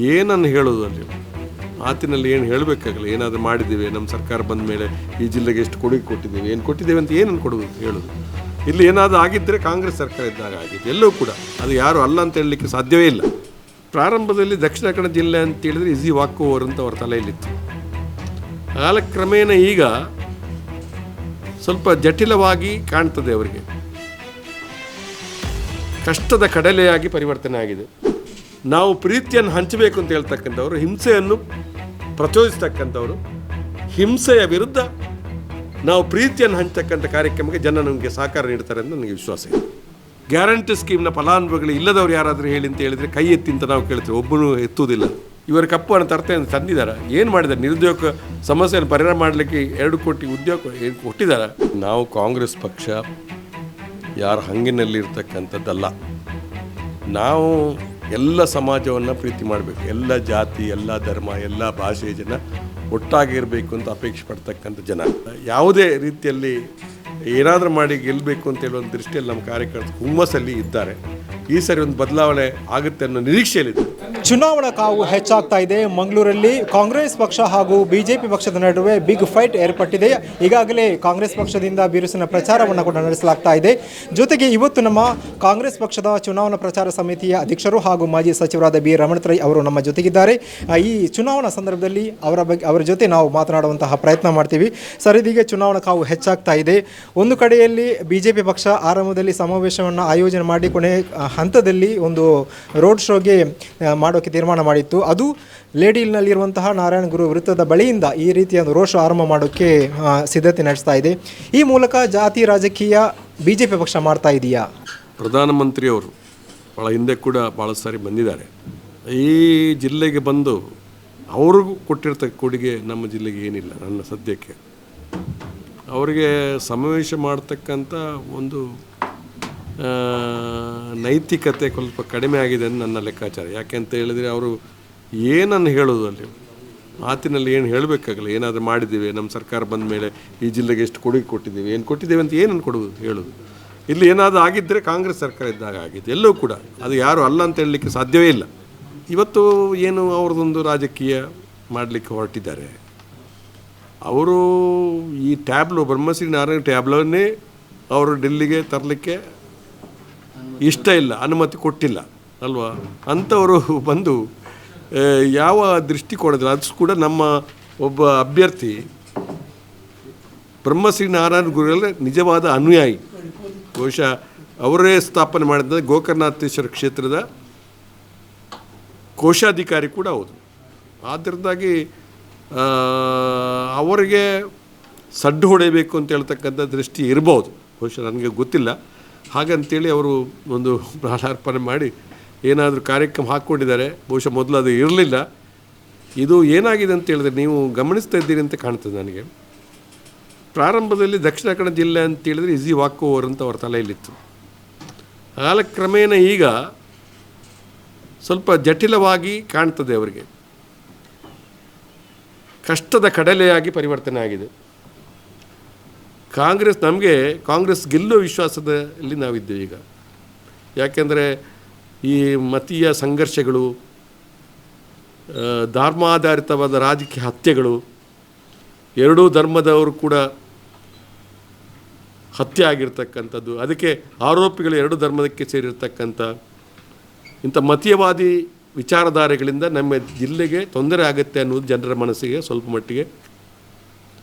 ಏನನ್ನು ಹೇಳೋದು ಅಲ್ಲಿ ಮಾತಿನಲ್ಲಿ ಏನು ಹೇಳಬೇಕಾಗಲ್ಲ. ಏನಾದರೂ ಮಾಡಿದ್ದೀವಿ, ನಮ್ಮ ಸರ್ಕಾರ ಬಂದ ಮೇಲೆ ಈ ಜಿಲ್ಲೆಗೆ ಎಷ್ಟು ಕೊಡುಗೆ ಕೊಟ್ಟಿದ್ದೀವಿ, ಏನು ಕೊಟ್ಟಿದ್ದೇವೆ ಅಂತ ಏನನ್ನು ಕೊಡೋದು ಹೇಳೋದು. ಇಲ್ಲಿ ಏನಾದರೂ ಆಗಿದ್ದರೆ ಕಾಂಗ್ರೆಸ್ ಸರ್ಕಾರ ಇದ್ದಾಗ ಆಗಿದ್ದು ಎಲ್ಲವೂ ಕೂಡ. ಅದು ಯಾರು ಅಲ್ಲ ಅಂತ ಹೇಳಲಿಕ್ಕೆ ಸಾಧ್ಯವೇ ಇಲ್ಲ. ಪ್ರಾರಂಭದಲ್ಲಿ ದಕ್ಷಿಣ ಕನ್ನಡ ಜಿಲ್ಲೆ ಅಂತ ಹೇಳಿದರೆ ಈಸಿ ವಾಕ್ ಓವರ್ ಅಂತ ಅವ್ರ ತಲೆಯಲ್ಲಿತ್ತು. ಕಾಲಕ್ರಮೇಣ ಈಗ ಸ್ವಲ್ಪ ಜಟಿಲವಾಗಿ ಕಾಣ್ತದೆ. ಅವರಿಗೆ ಕಷ್ಟದ ಕಡಲೆಯಾಗಿ ಪರಿವರ್ತನೆ ಆಗಿದೆ. ನಾವು ಪ್ರೀತಿಯನ್ನು ಹಂಚಬೇಕು ಅಂತ ಹೇಳ್ತಕ್ಕಂಥವ್ರು ಹಿಂಸೆಯನ್ನು ಪ್ರಚೋದಿಸ್ತಕ್ಕಂಥವ್ರು, ಹಿಂಸೆಯ ವಿರುದ್ಧ ನಾವು ಪ್ರೀತಿಯನ್ನು ಹಂಚತಕ್ಕಂಥ ಕಾರ್ಯಕ್ರಮಕ್ಕೆ ಜನ ನಮಗೆ ಸಹಕಾರ ನೀಡ್ತಾರೆ ಅಂತ ನನಗೆ ವಿಶ್ವಾಸ ಇದೆ. ಗ್ಯಾರಂಟಿ ಸ್ಕೀಮ್ನ ಫಲಾನುಭವಿಗಳು ಇಲ್ಲದವ್ರು ಯಾರಾದರೂ ಹೇಳಿ ಅಂತ ಹೇಳಿದರೆ ಕೈ ಎತ್ತಿ ಅಂತ ನಾವು ಕೇಳ್ತೀವಿ, ಒಬ್ಬನು ಎತ್ತುವುದಿಲ್ಲ. ಇವರ ಕಪ್ಪು ಹಣ ತರ್ತೇನೆ ತಂದಿದ್ದಾರೆ. ಏನು ಮಾಡಿದ್ದಾರೆ? ನಿರುದ್ಯೋಗ ಸಮಸ್ಯೆಯನ್ನು ಪರಿಹಾರ ಮಾಡಲಿಕ್ಕೆ 2 ಕೋಟಿ ಉದ್ಯೋಗ ಕೊಟ್ಟಿದ್ದಾರೆ. ನಾವು ಕಾಂಗ್ರೆಸ್ ಪಕ್ಷ ಯಾರ ಹಂಗಿನಲ್ಲಿರ್ತಕ್ಕಂಥದ್ದಲ್ಲ. ನಾವು ಎಲ್ಲ ಸಮಾಜವನ್ನು ಪ್ರೀತಿ ಮಾಡಬೇಕು. ಎಲ್ಲ ಜಾತಿ, ಎಲ್ಲ ಧರ್ಮ, ಎಲ್ಲ ಭಾಷೆಯ ಜನ ಒಟ್ಟಾಗಿರಬೇಕು ಅಂತ ಅಪೇಕ್ಷೆ ಪಡ್ತಕ್ಕಂಥ ಜನ. ಯಾವುದೇ ರೀತಿಯಲ್ಲಿ ಏನಾದರೂ ಮಾಡಿ ಗೆಲ್ಲಬೇಕು ಅಂತ ಹೇಳುವ ದೃಷ್ಟಿಯಲ್ಲಿ ನಮ್ಮ ಕಾರ್ಯಕರ್ತರು ಹುಮ್ಮಸ್ಸಲ್ಲಿ ಇದ್ದಾರೆ. ಈ ಸರಿ ಒಂದು ಬದಲಾವಣೆ ಆಗುತ್ತೆ ಅನ್ನೋ ನಿರೀಕ್ಷೆಯಲ್ಲಿದೆ. ಚುನಾವಣಾ ಕಾವು ಹೆಚ್ಚಾಗ್ತಾ ಇದೆ. ಮಂಗಳೂರಲ್ಲಿ ಕಾಂಗ್ರೆಸ್ ಪಕ್ಷ ಹಾಗೂ ಬಿಜೆಪಿ ಪಕ್ಷದ ನಡುವೆ ಬಿಗ್ ಫೈಟ್ ಏರ್ಪಟ್ಟಿದೆ. ಈಗಾಗಲೇ ಕಾಂಗ್ರೆಸ್ ಪಕ್ಷದಿಂದ ಬಿರುಸಿನ ಪ್ರಚಾರವನ್ನು ಕೂಡ ನಡೆಸಲಾಗ್ತಾ ಇದೆ. ಜೊತೆಗೆ ಇವತ್ತು ನಮ್ಮ ಕಾಂಗ್ರೆಸ್ ಪಕ್ಷದ ಚುನಾವಣಾ ಪ್ರಚಾರ ಸಮಿತಿಯ ಅಧ್ಯಕ್ಷರು ಹಾಗೂ ಮಾಜಿ ಸಚಿವರಾದ ಬಿ ರಮಣತ್ರೈ ಅವರು ನಮ್ಮ ಜೊತೆಗಿದ್ದಾರೆ. ಈ ಚುನಾವಣಾ ಸಂದರ್ಭದಲ್ಲಿ ಅವರ ಜೊತೆ ನಾವು ಮಾತನಾಡುವಂತಹ ಪ್ರಯತ್ನ ಮಾಡ್ತೀವಿ. ಸರ್, ಇದೀಗ ಚುನಾವಣಾ ಕಾವು ಹೆಚ್ಚಾಗ್ತಾ ಇದೆ. ಒಂದು ಕಡೆಯಲ್ಲಿ ಬಿಜೆಪಿ ಪಕ್ಷ ಆರಂಭದಲ್ಲಿ ಸಮಾವೇಶವನ್ನು ಆಯೋಜನೆ ಮಾಡಿ ಕೊನೆ ಹಂತದಲ್ಲಿ ಒಂದು ರೋಡ್ ಶೋಗೆ ಮಾಡೋಕ್ಕೆ ತೀರ್ಮಾನ ಮಾಡಿತ್ತು. ಅದು ಲೇಡಿಲ್ನಲ್ಲಿರುವಂತಹ ನಾರಾಯಣ ಗುರು ವೃತ್ತದ ಬಳಿಯಿಂದ ಈ ರೀತಿಯ ರೋಡ್ ಶೋ ಆರಂಭ ಮಾಡೋಕ್ಕೆ ಸಿದ್ಧತೆ ನಡೆಸ್ತಾ ಇದೆ. ಈ ಮೂಲಕ ಜಾತಿ ರಾಜಕೀಯ ಬಿಜೆಪಿ ಪಕ್ಷ ಮಾಡ್ತಾ ಇದೆಯಾ? ಪ್ರಧಾನಮಂತ್ರಿಯವರು ಭಾಳ ಹಿಂದೆ ಕೂಡ ಭಾಳ ಸಾರಿ ಬಂದಿದ್ದಾರೆ. ಈ ಜಿಲ್ಲೆಗೆ ಬಂದು ಅವ್ರಿಗೂ ಕೊಟ್ಟಿರ್ತಕ್ಕ ಕೊಡುಗೆ ನಮ್ಮ ಜಿಲ್ಲೆಗೆ ಏನಿಲ್ಲ. ನನ್ನ ಸದ್ಯಕ್ಕೆ ಅವರಿಗೆ ಸಮಾವೇಶ ಮಾಡ್ತಕ್ಕಂಥ ಒಂದು ನೈತಿಕತೆ ಸ್ವಲ್ಪ ಕಡಿಮೆ ಆಗಿದೆ ಅಂತ ನನ್ನ ಲೆಕ್ಕಾಚಾರ. ಯಾಕೆ ಅಂತ ಹೇಳಿದರೆ ಅವರು ಏನನ್ನು ಹೇಳೋದು ಅಲ್ಲಿ ಮಾತಿನಲ್ಲಿ ಏನು ಹೇಳಬೇಕಾಗಲ್ಲ. ಏನಾದರೂ ಮಾಡಿದ್ದೀವಿ, ನಮ್ಮ ಸರ್ಕಾರ ಬಂದ ಮೇಲೆ ಈ ಜಿಲ್ಲೆಗೆ ಎಷ್ಟು ಕೊಡುಗೆ ಕೊಟ್ಟಿದ್ದೀವಿ, ಏನು ಕೊಟ್ಟಿದ್ದೇವೆ ಅಂತ ಏನನ್ನು ಕೊಡೋದು ಹೇಳೋದು. ಇಲ್ಲಿ ಏನಾದರೂ ಆಗಿದ್ದರೆ ಕಾಂಗ್ರೆಸ್ ಸರ್ಕಾರ ಇದ್ದಾಗ ಆಗಿದ್ದು ಎಲ್ಲವೂ ಕೂಡ. ಅದು ಯಾರು ಅಲ್ಲ ಅಂತ ಹೇಳಲಿಕ್ಕೆ ಸಾಧ್ಯವೇ ಇಲ್ಲ. ಇವತ್ತು ಏನು ಅವ್ರದ್ದೊಂದು ರಾಜಕೀಯ ಮಾಡಲಿಕ್ಕೆ ಹೊರಟಿದ್ದಾರೆ. ಅವರು ಈ ಟ್ಯಾಬ್ಲೋ ಬ್ರಹ್ಮಶ್ರೀ ನಾರಾಯಣ ಟ್ಯಾಬ್ಲೋನ್ನೇ ಅವರು ಡೆಲ್ಲಿಗೆ ತರಲಿಕ್ಕೆ ಇಷ್ಟ ಇಲ್ಲ, ಅನುಮತಿ ಕೊಟ್ಟಿಲ್ಲ ಅಲ್ವಾ. ಅಂಥವರು ಬಂದು ಯಾವ ದೃಷ್ಟಿಕೋನದಲ್ಲಿ, ಅದು ಕೂಡ ನಮ್ಮ ಒಬ್ಬ ಅಭ್ಯರ್ಥಿ ಬ್ರಹ್ಮಶ್ರೀ ನಾರಾಯಣ ಗುರುಗಳ ನಿಜವಾದ ಅನುಯಾಯಿ. ಬಹುಶಃ ಅವರೇ ಸ್ಥಾಪನೆ ಮಾಡಿದ ಗೋಕರ್ಣನಾಥೇಶ್ವರ ಕ್ಷೇತ್ರದ ಕೋಶಾಧಿಕಾರಿ ಕೂಡ ಹೌದು. ಆದ್ದರಿಂದಾಗಿ ಅವರಿಗೆ ಸಡ್ಡು ಹೊಡೆಯಬೇಕು ಅಂತ ಹೇಳ್ತಕ್ಕಂಥ ದೃಷ್ಟಿ ಇರ್ಬೋದು, ಬಹುಶಃ ನನಗೆ ಗೊತ್ತಿಲ್ಲ. ಹಾಗಂತೇಳಿ ಅವರು ಒಂದು ಪ್ರಾಣಾರ್ಪಣೆ ಮಾಡಿ ಏನಾದರೂ ಕಾರ್ಯಕ್ರಮ ಹಾಕ್ಕೊಂಡಿದ್ದಾರೆ. ಬಹುಶಃ ಮೊದಲು ಅದು ಇರಲಿಲ್ಲ. ಇದು ಏನಾಗಿದೆ ಅಂತ ಹೇಳಿದ್ರೆ ನೀವು ಗಮನಿಸ್ತಾ ಇದ್ದೀರಿ ಅಂತ ಕಾಣ್ತದೆ ನನಗೆ. ಪ್ರಾರಂಭದಲ್ಲಿ ದಕ್ಷಿಣ ಕನ್ನಡ ಜಿಲ್ಲೆ ಅಂತ ಹೇಳಿದ್ರೆ ಈಸಿ ವಾಕ್ ಓವರ್ ಅಂತ ಅವ್ರ ತಲೆಯಲ್ಲಿತ್ತು. ಕಾಲಕ್ರಮೇಣ ಈಗ ಸ್ವಲ್ಪ ಜಟಿಲವಾಗಿ ಕಾಣ್ತದೆ. ಅವರಿಗೆ ಕಷ್ಟದ ಕಡಲೆಯಾಗಿ ಪರಿವರ್ತನೆ ಆಗಿದೆ. ಕಾಂಗ್ರೆಸ್ ಗೆಲ್ಲುವ ವಿಶ್ವಾಸದಲ್ಲಿ ನಾವಿದ್ದೇವೆ ಈಗ. ಯಾಕೆಂದರೆ ಈ ಮತೀಯ ಸಂಘರ್ಷಗಳು, ಧರ್ಮಾಧಾರಿತವಾದ ರಾಜಕೀಯ ಹತ್ಯೆಗಳು, ಎರಡೂ ಧರ್ಮದವರು ಕೂಡ ಹತ್ಯೆ ಆಗಿರ್ತಕ್ಕಂಥದ್ದು, ಅದಕ್ಕೆ ಆರೋಪಿಗಳು ಎರಡೂ ಧರ್ಮದಕ್ಕೆ ಸೇರಿರ್ತಕ್ಕಂಥ ಇಂಥ ಮತೀಯವಾದಿ ವಿಚಾರಧಾರೆಗಳಿಂದ ನಮ್ಮ ಜಿಲ್ಲೆಗೆ ತೊಂದರೆ ಆಗುತ್ತೆ ಅನ್ನೋದು ಜನರ ಮನಸ್ಸಿಗೆ ಸ್ವಲ್ಪ ಮಟ್ಟಿಗೆ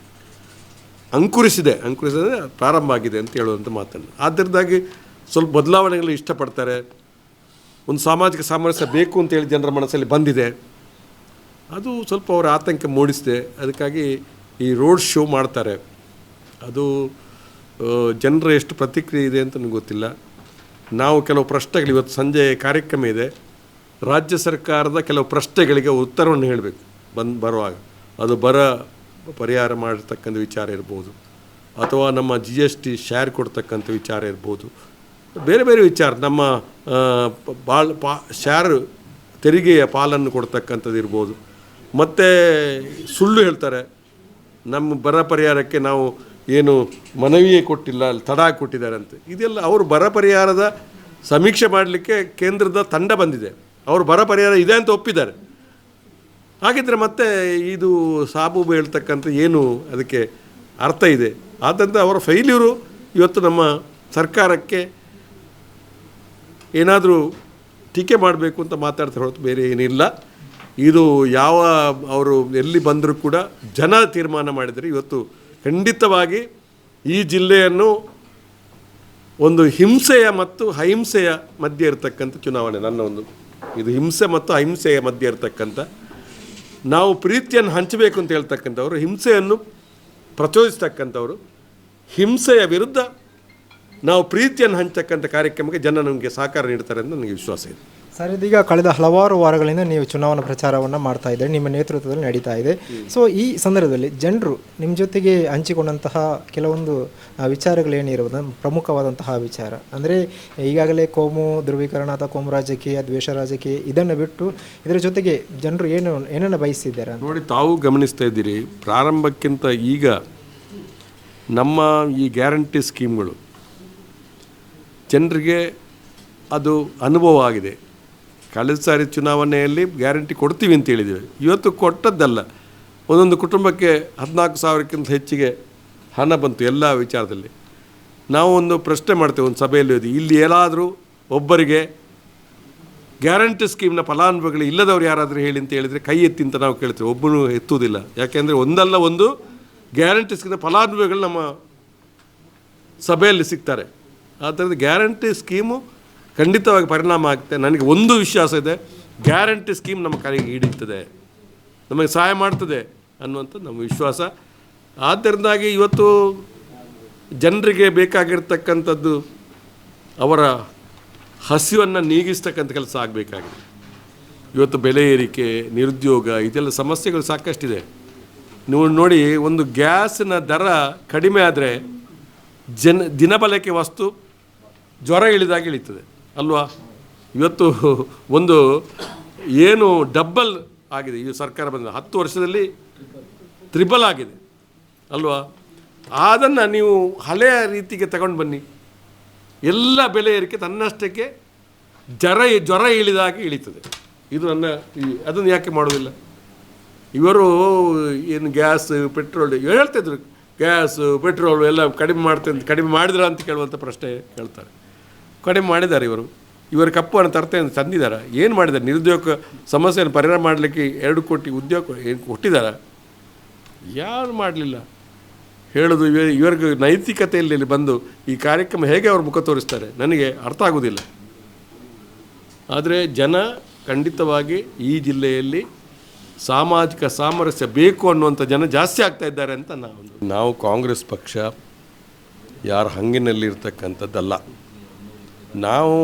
ಅಂಕುರಿಸಿದೆ ಪ್ರಾರಂಭ ಆಗಿದೆ ಅಂತ ಹೇಳುವಂಥ ಮಾತನ್ನು. ಆದ್ದರಿಂದಾಗಿ ಸ್ವಲ್ಪ ಬದಲಾವಣೆಗಳು ಇಷ್ಟಪಡ್ತಾರೆ. ಒಂದು ಸಾಮಾಜಿಕ ಸಾಮರಸ್ಯ ಬೇಕು ಅಂತೇಳಿ ಜನರ ಮನಸ್ಸಲ್ಲಿ ಬಂದಿದೆ. ಅದು ಸ್ವಲ್ಪ ಅವರ ಆತಂಕ ಮೂಡಿಸಿದೆ. ಅದಕ್ಕಾಗಿ ಈ ರೋಡ್ ಶೋ ಮಾಡ್ತಾರೆ. ಅದು ಜನರ ಎಷ್ಟು ಪ್ರತಿಕ್ರಿಯೆ ಇದೆ ಅಂತ ನನಗೆ ಗೊತ್ತಿಲ್ಲ. ನಾವು ಕೆಲವು ಪ್ರಶ್ನೆಗಳು, ಇವತ್ತು ಸಂಜೆ ಕಾರ್ಯಕ್ರಮ ಇದೆ, ರಾಜ್ಯ ಸರ್ಕಾರದ ಕೆಲವು ಪ್ರಶ್ನೆಗಳಿಗೆ ಉತ್ತರವನ್ನು ಹೇಳಬೇಕು ಬರುವಾಗ. ಅದು ಬರ ಪರಿಹಾರ ಮಾಡಿರ್ತಕ್ಕಂಥ ವಿಚಾರ ಇರ್ಬೋದು, ಅಥವಾ ನಮ್ಮ GST ಶೇರ್ ಕೊಡ್ತಕ್ಕಂಥ ವಿಚಾರ ಇರ್ಬೋದು, ಬೇರೆ ಬೇರೆ ವಿಚಾರ, ನಮ್ಮ ಶೇರ್ ತೆರಿಗೆಯ ಪಾಲನ್ನು ಕೊಡ್ತಕ್ಕಂಥದ್ದು ಇರ್ಬೋದು. ಮತ್ತು ಸುಳ್ಳು ಹೇಳ್ತಾರೆ, ನಮ್ಮ ಬರ ಪರಿಹಾರಕ್ಕೆ ನಾವು ಏನು ಮನವಿಯೇ ಕೊಟ್ಟಿಲ್ಲ, ಅಲ್ಲಿ ತಡ ಕೊಟ್ಟಿದ್ದಾರೆ ಅಂತ. ಇದೆಲ್ಲ ಅವರು ಬರ ಪರಿಹಾರದ ಸಮೀಕ್ಷೆ ಮಾಡಲಿಕ್ಕೆ ಕೇಂದ್ರದ ತಂಡ ಬಂದಿದೆ. ಅವರು ಬರ ಪರಿಹಾರ ಇದೆ ಅಂತ ಒಪ್ಪಿದ್ದಾರೆ. ಹಾಗಿದ್ರೆ ಮತ್ತೆ ಇದು ಸಾಬೂಬು ಹೇಳ್ತಕ್ಕಂಥ ಏನು ಅದಕ್ಕೆ ಅರ್ಥ ಇದೆ? ಆದ್ದರಿಂದ ಅವರ ಫೈಲ್ಯೂರು ಇವತ್ತು ನಮ್ಮ ಸರ್ಕಾರಕ್ಕೆ ಏನಾದರೂ ಟೀಕೆ ಮಾಡಬೇಕು ಅಂತ ಮಾತಾಡ್ತಾರೆ ಹೊರತು ಬೇರೆ ಏನಿಲ್ಲ. ಇದು ಯಾವ ಅವರು ಎಲ್ಲಿ ಬಂದರೂ ಕೂಡ ಜನ ತೀರ್ಮಾನ ಮಾಡಿದರೆ ಇವತ್ತು ಖಂಡಿತವಾಗಿ ಈ ಜಿಲ್ಲೆಯನ್ನು ಒಂದು ಹಿಂಸೆಯ ಮತ್ತು ಅಹಿಂಸೆಯ ಮಧ್ಯೆ ಇರತಕ್ಕಂಥ ಚುನಾವಣೆ. ನನ್ನ ಒಂದು ಇದು ಹಿಂಸೆ ಮತ್ತು ಅಹಿಂಸೆಯ ಮಧ್ಯೆ ಇರತಕ್ಕಂಥ, ನಾವು ಪ್ರೀತಿಯನ್ನು ಹಂಚಬೇಕು ಅಂತ ಹೇಳ್ತಕ್ಕಂಥವ್ರು ಹಿಂಸೆಯನ್ನು ಪ್ರಚೋದಿಸ್ತಕ್ಕಂಥವ್ರು, ಹಿಂಸೆಯ ವಿರುದ್ಧ ನಾವು ಪ್ರೀತಿಯನ್ನು ಹಂಚತಕ್ಕಂಥ ಕಾರ್ಯಕ್ರಮಕ್ಕೆ ಜನ ನಮಗೆ ಸಹಕಾರ ನೀಡ್ತಾರೆ ಅಂತ ನನಗೆ ವಿಶ್ವಾಸ ಇದೆ. ಸರ್, ಇದೀಗ ಕಳೆದ ಹಲವಾರು ವಾರಗಳಿಂದ ನೀವು ಚುನಾವಣಾ ಪ್ರಚಾರವನ್ನು ಮಾಡ್ತಾ ಇದ್ದೀರಿ, ನಿಮ್ಮ ನೇತೃತ್ವದಲ್ಲಿ ನಡೀತಾ ಇದೆ. ಸೊ ಈ ಸಂದರ್ಭದಲ್ಲಿ ಜನರು ನಿಮ್ಮ ಜೊತೆಗೆ ಹಂಚಿಕೊಂಡಂತಹ ಕೆಲವೊಂದು ವಿಚಾರಗಳೇನಿರುವುದು ಪ್ರಮುಖವಾದಂತಹ ವಿಚಾರ ಅಂದರೆ ಈಗಾಗಲೇ ಕೋಮು ಧ್ರುವೀಕರಣ ಅಥವಾ ಕೋಮು ರಾಜಕೀಯ, ದ್ವೇಷ ರಾಜಕೀಯ ಇದನ್ನು ಬಿಟ್ಟು ಇದರ ಜೊತೆಗೆ ಜನರು ಏನನ್ನು ಬಯಸಿದ್ದಾರೆ ನೋಡಿ, ತಾವು ಗಮನಿಸ್ತಾ ಇದ್ದೀರಿ. ಪ್ರಾರಂಭಕ್ಕಿಂತ ಈಗ ನಮ್ಮ ಈ ಗ್ಯಾರಂಟಿ ಸ್ಕೀಮ್ಗಳು ಜನರಿಗೆ ಅದು ಅನುಭವ ಆಗಿದೆ. ಕಳೆದ ಸಾರಿ ಚುನಾವಣೆಯಲ್ಲಿ ಗ್ಯಾರಂಟಿ ಕೊಡ್ತೀವಿ ಅಂತ ಹೇಳಿದ್ದೇವೆ. ಇವತ್ತು ಕೊಟ್ಟದ್ದಲ್ಲ, ಒಂದೊಂದು ಕುಟುಂಬಕ್ಕೆ 14,000ಕ್ಕಿಂತ ಹೆಚ್ಚಿಗೆ ಹಣ ಬಂತು ಎಲ್ಲ ವಿಚಾರದಲ್ಲಿ. ನಾವು ಒಂದು ಪ್ರಶ್ನೆ ಮಾಡ್ತೇವೆ ಒಂದು ಸಭೆಯಲ್ಲಿ, ಇಲ್ಲಿ ಏನಾದರೂ ಒಬ್ಬರಿಗೆ ಗ್ಯಾರಂಟಿ ಸ್ಕೀಮ್ನ ಫಲಾನುಭವಿಗಳು ಇಲ್ಲದವ್ರು ಯಾರಾದರೂ ಹೇಳಿ ಅಂತ ಹೇಳಿದರೆ ಕೈ ಎತ್ತಿ ಅಂತ ನಾವು ಕೇಳ್ತೇವೆ. ಒಬ್ಬನು ಎತ್ತುವುದಿಲ್ಲ. ಯಾಕೆಂದರೆ ಒಂದಲ್ಲ ಒಂದು ಗ್ಯಾರಂಟಿ ಸ್ಕೀಮ್ನ ಫಲಾನುಭವಿಗಳು ನಮ್ಮ ಸಭೆಯಲ್ಲಿ ಸಿಗ್ತಾರೆ. ಆದ್ದರಿಂದ ಗ್ಯಾರಂಟಿ ಸ್ಕೀಮು ಖಂಡಿತವಾಗಿ ಪರಿಣಾಮ ಆಗುತ್ತೆ. ನನಗೆ ಒಂದು ವಿಶ್ವಾಸ ಇದೆ, ಗ್ಯಾರಂಟಿ ಸ್ಕೀಮ್ ನಮ್ಮ ಕೈಗೆ ಹಿಡಿಯುತ್ತದೆ, ನಮಗೆ ಸಹಾಯ ಮಾಡ್ತದೆ ಅನ್ನುವಂಥದ್ದು ನಮ್ಮ ವಿಶ್ವಾಸ. ಆದ್ದರಿಂದಾಗಿ ಇವತ್ತು ಜನರಿಗೆ ಬೇಕಾಗಿರ್ತಕ್ಕಂಥದ್ದು ಅವರ ಹಸಿವನ್ನು ನೀಗಿಸ್ತಕ್ಕಂಥ ಕೆಲಸ ಆಗಬೇಕಾಗಿದೆ. ಇವತ್ತು ಬೆಲೆ ಏರಿಕೆ, ನಿರುದ್ಯೋಗ, ಇದೆಲ್ಲ ಸಮಸ್ಯೆಗಳು ಸಾಕಷ್ಟಿದೆ. ನೀವು ನೋಡಿ, ಒಂದು ಗ್ಯಾಸಿನ ದರ ಕಡಿಮೆ ಆದರೆ ದಿನಬಳಕೆ ವಸ್ತು ಜ್ವರ ಇಳಿದಾಗ ಇಳಿತದೆ ಅಲ್ವಾ? ಇವತ್ತು ಒಂದು ಏನು ಡಬ್ಬಲ್ ಆಗಿದೆ ಈ ಸರ್ಕಾರ ಬಂದ 10 ವರ್ಷದಲ್ಲಿ, ತ್ರಿಬಲ್ ಆಗಿದೆ ಅಲ್ವಾ? ಅದನ್ನು ನೀವು ಹಳೆಯ ರೀತಿಗೆ ತಗೊಂಡು ಬನ್ನಿ. ಎಲ್ಲ ಬೆಲೆ ಏರಿಕೆ ತನ್ನಷ್ಟಕ್ಕೆ ಜ್ವರ ಇಳಿದಾಗ ಇಳಿತದೆ. ಇದು ಅದನ್ನು ಯಾಕೆ ಮಾಡೋದಿಲ್ಲ? ಇವರು ಏನು ಗ್ಯಾಸ್ ಪೆಟ್ರೋಲ್ ಹೇಳ್ತಿದ್ರು, ಗ್ಯಾಸು ಪೆಟ್ರೋಲು ಎಲ್ಲ ಕಡಿಮೆ ಮಾಡಿದ್ರ ಅಂತ ಕೇಳುವಂಥ ಪ್ರಶ್ನೆ ಕೇಳ್ತಾರೆ. ಕಡಿಮೆ ಮಾಡಿದ್ದಾರೆ ಇವರು ಕಪ್ಪು ಹಣ ತರ್ತೇನೆ ತಂದಿದ್ದಾರೆ. ಏನು ಮಾಡಿದ್ದಾರೆ? ನಿರುದ್ಯೋಗ ಸಮಸ್ಯೆಯನ್ನು ಪರಿಹಾರ ಮಾಡಲಿಕ್ಕೆ 2 ಕೋಟಿ ಉದ್ಯೋಗ ಏನು ಕೊಟ್ಟಿದ್ದಾರೆ? ಯಾರು ಮಾಡಲಿಲ್ಲ. ಹೇಳೋದು ಇವರಿಗೆ ನೈತಿಕತೆಯಲ್ಲಿ ಬಂದು ಈ ಕಾರ್ಯಕ್ರಮ ಹೇಗೆ ಅವರು ಮುಖ ತೋರಿಸ್ತಾರೆ ನನಗೆ ಅರ್ಥ ಆಗೋದಿಲ್ಲ. ಆದರೆ ಜನ ಖಂಡಿತವಾಗಿ ಈ ಜಿಲ್ಲೆಯಲ್ಲಿ ಸಾಮಾಜಿಕ ಸಾಮರಸ್ಯ ಬೇಕು ಅನ್ನುವಂಥ ಜನ ಜಾಸ್ತಿ ಆಗ್ತಾ ಇದ್ದಾರೆ ಅಂತ ನಾವು ಕಾಂಗ್ರೆಸ್ ಪಕ್ಷ ಯಾರ ಹಂಗಿನಲ್ಲಿರ್ತಕ್ಕಂಥದ್ದಲ್ಲ. ನಾವು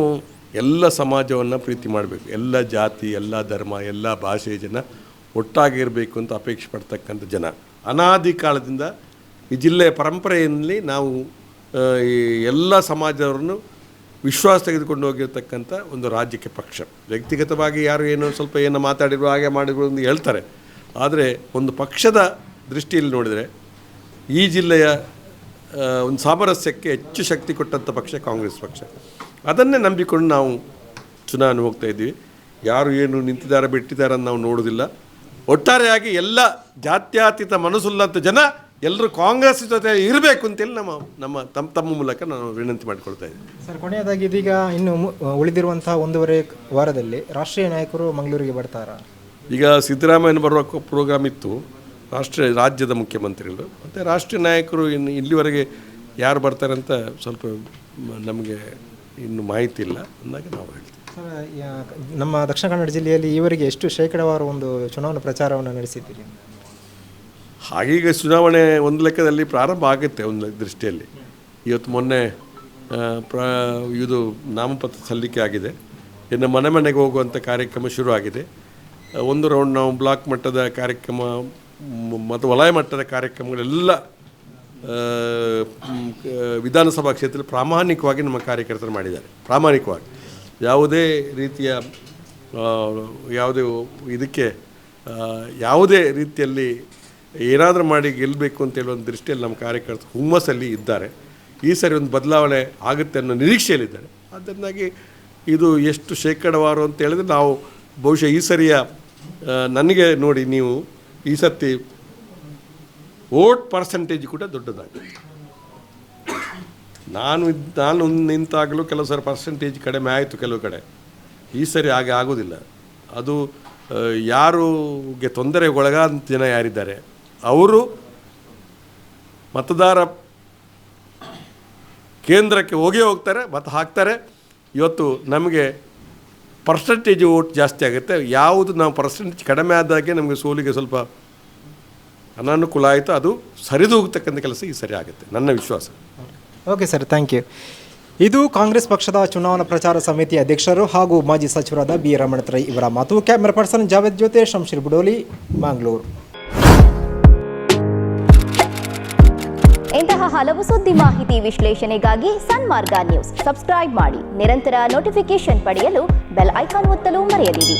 ಎಲ್ಲ ಸಮಾಜವನ್ನು ಪ್ರೀತಿ ಮಾಡಬೇಕು, ಎಲ್ಲ ಜಾತಿ, ಎಲ್ಲ ಧರ್ಮ, ಎಲ್ಲ ಭಾಷೆಯ ಜನ ಒಟ್ಟಾಗಿರಬೇಕು ಅಂತ ಅಪೇಕ್ಷೆ ಪಡ್ತಕ್ಕಂಥ ಜನ. ಅನಾದಿ ಕಾಲದಿಂದ ಈ ಜಿಲ್ಲೆಯ ಪರಂಪರೆಯಲ್ಲಿ ನಾವು ಈ ಎಲ್ಲ ಸಮಾಜದವರನ್ನು ವಿಶ್ವಾಸ ತೆಗೆದುಕೊಂಡು ಹೋಗಿರ್ತಕ್ಕಂಥ ಒಂದು ರಾಜ್ಯಕ್ಕೆ ಪಕ್ಷ. ವ್ಯಕ್ತಿಗತವಾಗಿ ಯಾರು ಸ್ವಲ್ಪ ಮಾತಾಡಿದ್ರು, ಹಾಗೆ ಮಾಡಿದ್ರು ಅಂತ ಹೇಳ್ತಾರೆ. ಆದರೆ ಒಂದು ಪಕ್ಷದ ದೃಷ್ಟಿಯಲ್ಲಿ ನೋಡಿದರೆ ಈ ಜಿಲ್ಲೆಯ ಒಂದು ಸಾಮರಸ್ಯಕ್ಕೆ ಹೆಚ್ಚು ಶಕ್ತಿ ಕೊಟ್ಟಂಥ ಪಕ್ಷ ಕಾಂಗ್ರೆಸ್ ಪಕ್ಷ. ಅದನ್ನೇ ನಂಬಿಕೊಂಡು ನಾವು ಚುನಾವಣೆ ಹೋಗ್ತಾ ಇದ್ದೀವಿ. ಯಾರು ಏನು ನಿಂತಿದ್ದಾರೆ ಬಿಟ್ಟಿದ್ದಾರೆ ಅಂತ ನಾವು ನೋಡೋದಿಲ್ಲ. ಒಟ್ಟಾರೆಯಾಗಿ ಎಲ್ಲ ಜಾತ್ಯತೀತ ಮನಸ್ಸುಳ್ಳಂಥ ಜನ ಎಲ್ಲರೂ ಕಾಂಗ್ರೆಸ್ ಜೊತೆ ಇರಬೇಕು ಅಂತೇಳಿ ತಮ್ಮ ಮೂಲಕ ನಾನು ವಿನಂತಿ ಮಾಡಿಕೊಳ್ತಾ ಇದ್ದೀನಿ. ಸರ್, ಕೊನೆಯದಾಗಿ ಇದೀಗ ಇನ್ನು ಉಳಿದಿರುವಂಥ 1.5 ವಾರದಲ್ಲಿ ರಾಷ್ಟ್ರೀಯ ನಾಯಕರು ಮಂಗಳೂರಿಗೆ ಬರ್ತಾರಾ? ಈಗ ಸಿದ್ದರಾಮಯ್ಯನ ಬರುವ ಪ್ರೋಗ್ರಾಮ್ ಇತ್ತು, ರಾಜ್ಯದ ಮುಖ್ಯಮಂತ್ರಿಗಳು ಮತ್ತು ರಾಷ್ಟ್ರೀಯ ನಾಯಕರು ಇಲ್ಲಿವರೆಗೆ ಯಾರು ಬರ್ತಾರೆ ಅಂತ ಸ್ವಲ್ಪ ನಮಗೆ ಇನ್ನು ಮಾಹಿತಿ ಇಲ್ಲ ಅಂದಾಗ ನಾವು ಹೇಳ್ತೀವಿ. ಸರ್, ನಮ್ಮ ದಕ್ಷಿಣ ಕನ್ನಡ ಜಿಲ್ಲೆಯಲ್ಲಿ ಈವರೆಗೆ ಎಷ್ಟು ಶೇಕಡಾವಾರು ಒಂದು ಚುನಾವಣಾ ಪ್ರಚಾರವನ್ನು ನಡೆಸಿದ್ದೀರಿ? ಹಾಗೀಗ ಚುನಾವಣೆ ಒಂದು ಲೆಕ್ಕದಲ್ಲಿ ಪ್ರಾರಂಭ ಆಗುತ್ತೆ. ಒಂದು ದೃಷ್ಟಿಯಲ್ಲಿ ಇವತ್ತು ಮೊನ್ನೆ ಇದು ನಾಮಪತ್ರ ಸಲ್ಲಿಕೆ ಆಗಿದೆ. ಇನ್ನು ಮನೆಗೆ ಹೋಗುವಂಥ ಕಾರ್ಯಕ್ರಮ ಶುರು ಆಗಿದೆ. 1 ರೌಂಡ್ ನಾವು ಬ್ಲಾಕ್ ಮಟ್ಟದ ಕಾರ್ಯಕ್ರಮ ಮತ್ತು ವಲಯ ಮಟ್ಟದ ಕಾರ್ಯಕ್ರಮಗಳೆಲ್ಲ ವಿಧಾನಸಭಾ ಕ್ಷೇತ್ರದಲ್ಲಿ ಪ್ರಾಮಾಣಿಕವಾಗಿ ನಮ್ಮ ಕಾರ್ಯಕರ್ತರು ಮಾಡಿದ್ದಾರೆ. ಪ್ರಾಮಾಣಿಕವಾಗಿ ಯಾವುದೇ ರೀತಿಯ ಯಾವುದೇ ರೀತಿಯಲ್ಲಿ ಏನಾದರೂ ಮಾಡಿ ಗೆಲ್ಲಬೇಕು ಅಂತೇಳಿ ಒಂದು ದೃಷ್ಟಿಯಲ್ಲಿ ನಮ್ಮ ಕಾರ್ಯಕರ್ತರು ಹುಮ್ಮಸ್ಸಲ್ಲಿ ಇದ್ದಾರೆ. ಈ ಸರಿ ಒಂದು ಬದಲಾವಣೆ ಆಗುತ್ತೆ ಅನ್ನೋ ನಿರೀಕ್ಷೆಯಲ್ಲಿದ್ದಾರೆ. ಅದರಿಂದಾಗಿ ಇದು ಎಷ್ಟು ಶೇಕಡಾವಾರು ಅಂತ ಹೇಳಿದ್ರೆ ನಾವು ಬಹುಶಃ ಈ ಸರಿಯ ನನಗೆ ನೋಡಿ ನೀವು ಈ ಸರ್ತಿ ವೋಟ್ ಪರ್ಸೆಂಟೇಜ್ ಕೂಡ ದೊಡ್ಡದಾಗಿದೆ. ನಾನು ನಿಂತಾಗಲೂ ಕೆಲವು ಸರಿ ಪರ್ಸೆಂಟೇಜ್ ಕಡಿಮೆ ಆಯಿತು ಕೆಲವು ಕಡೆ. ಈ ಸರಿ ಹಾಗೆ ಆಗೋದಿಲ್ಲ. ಅದು ಯಾರಿಗೆ ತೊಂದರೆಗೆ ಒಳಗಾದ ಜನ ಯಾರಿದ್ದಾರೆ ಅವರು ಮತದಾರ ಕೇಂದ್ರಕ್ಕೆ ಹೋಗ್ತಾರೆ, ಮತ ಹಾಕ್ತಾರೆ. ಇವತ್ತು ನಮಗೆ ಪರ್ಸೆಂಟೇಜ್ ವೋಟ್ ಜಾಸ್ತಿ ಆಗುತ್ತೆ. ಯಾವುದು ನಾವು ಪರ್ಸೆಂಟೇಜ್ ಕಡಿಮೆ ಆದಾಗೆ ನಮಗೆ ಸೋಲಿಗೆ ಸ್ವಲ್ಪ ಅನಾನುಕೂಲ ಆಯಿತು, ಅದು ಸರಿದೂಗತಕ್ಕಂಥ ಕೆಲಸ ಈ ಸರಿ ಆಗುತ್ತೆ ನನ್ನ ವಿಶ್ವಾಸ. Okay sir, thank you. ಇದು ಕಾಂಗ್ರೆಸ್ ಪಕ್ಷದ ಚುನಾವಣಾ ಪ್ರಚಾರ ಸಮಿತಿ ಅಧ್ಯಕ್ಷರು ಹಾಗೂ ಮಾಜಿ ಸಚಿವರಾದ ಬಿ ರಮಣತ್ರೈ ಇವರ ಮಾತು. ಕ್ಯಾಮೆರಾ ಪರ್ಸನ್ ಜಾವೇದ್ ಜೊತೆ ಶಂಶೀರ್ ಬುಡೋಲಿ, ಮಂಗಳೂರು. ಇಂತಹ ಹಲವು ಸುದ್ದಿ ಮಾಹಿತಿ ವಿಶ್ಲೇಷಣೆಗಾಗಿ ಸನ್ಮಾರ್ಗ ನ್ಯೂಸ್ ಸಬ್ಸ್ಕ್ರೈಬ್ ಮಾಡಿ. ನಿರಂತರ ನೋಟಿಫಿಕೇಶನ್ ಪಡೆಯಲು ಬೆಲ್ ಐಕಾನ್ ಒತ್ತಲು ಮರೆಯದಿರಿ.